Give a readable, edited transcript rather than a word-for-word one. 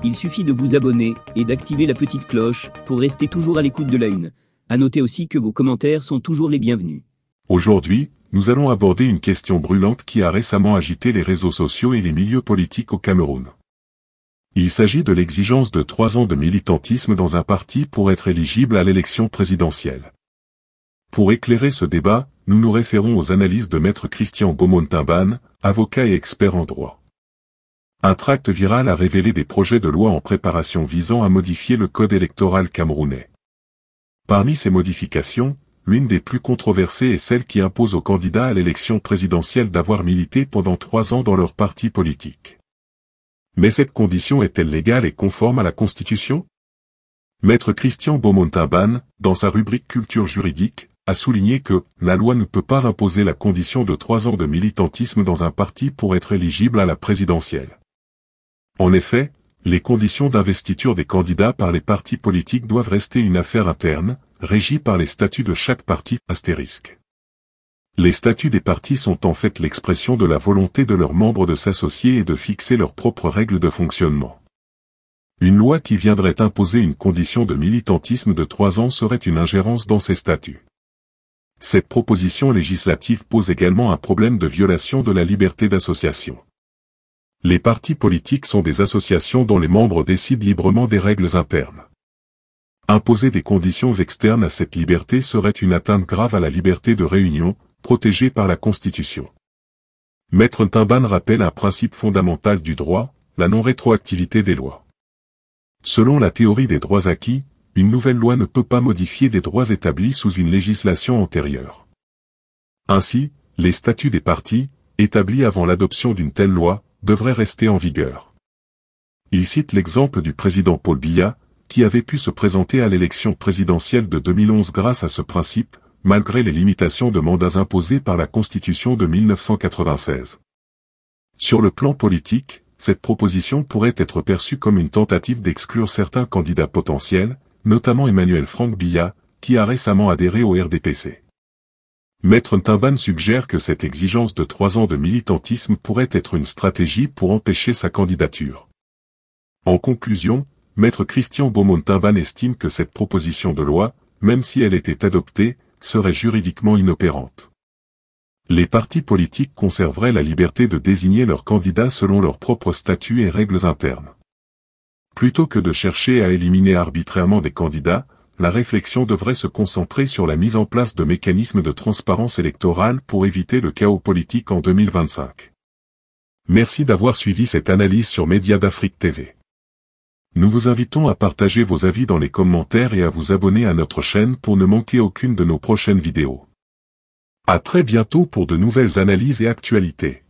Il suffit de vous abonner et d'activer la petite cloche pour rester toujours à l'écoute de la Une. À noter aussi que vos commentaires sont toujours les bienvenus. Aujourd'hui, nous allons aborder une question brûlante qui a récemment agité les réseaux sociaux et les milieux politiques au Cameroun. Il s'agit de l'exigence de 3 ans de militantisme dans un parti pour être éligible à l'élection présidentielle. Pour éclairer ce débat, nous nous référons aux analyses de Maître Christian Beaumont-Timbane, avocat et expert en droit. Un tract viral a révélé des projets de loi en préparation visant à modifier le code électoral camerounais. Parmi ces modifications, l'une des plus controversées est celle qui impose aux candidats à l'élection présidentielle d'avoir milité pendant 3 ans dans leur parti politique. Mais cette condition est-elle légale et conforme à la Constitution? Maître Christian Beaumont-Timbane, dans sa rubrique Culture juridique, a souligné que la loi ne peut pas imposer la condition de 3 ans de militantisme dans un parti pour être éligible à la présidentielle. En effet, les conditions d'investiture des candidats par les partis politiques doivent rester une affaire interne, régie par les statuts de chaque parti, astérisque. Les statuts des partis sont en fait l'expression de la volonté de leurs membres de s'associer et de fixer leurs propres règles de fonctionnement. Une loi qui viendrait imposer une condition de militantisme de 3 ans serait une ingérence dans ces statuts. Cette proposition législative pose également un problème de violation de la liberté d'association. Les partis politiques sont des associations dont les membres décident librement des règles internes. Imposer des conditions externes à cette liberté serait une atteinte grave à la liberté de réunion, protégée par la Constitution. Maître Timbane rappelle un principe fondamental du droit, la non-rétroactivité des lois. Selon la théorie des droits acquis, une nouvelle loi ne peut pas modifier des droits établis sous une législation antérieure. Ainsi, les statuts des partis, établis avant l'adoption d'une telle loi, devraient rester en vigueur. Il cite l'exemple du président Paul Biya, qui avait pu se présenter à l'élection présidentielle de 2011 grâce à ce principe, malgré les limitations de mandats imposées par la Constitution de 1996. Sur le plan politique, cette proposition pourrait être perçue comme une tentative d'exclure certains candidats potentiels, notamment Emmanuel Frank Biya, qui a récemment adhéré au RDPC. Maître Timbane suggère que cette exigence de 3 ans de militantisme pourrait être une stratégie pour empêcher sa candidature. En conclusion, Maître Christian Beaumont-Timbane estime que cette proposition de loi, même si elle était adoptée, serait juridiquement inopérante. Les partis politiques conserveraient la liberté de désigner leurs candidats selon leurs propres statuts et règles internes. Plutôt que de chercher à éliminer arbitrairement des candidats, la réflexion devrait se concentrer sur la mise en place de mécanismes de transparence électorale pour éviter le chaos politique en 2025. Merci d'avoir suivi cette analyse sur Média d'Afrique TV. Nous vous invitons à partager vos avis dans les commentaires et à vous abonner à notre chaîne pour ne manquer aucune de nos prochaines vidéos. À très bientôt pour de nouvelles analyses et actualités.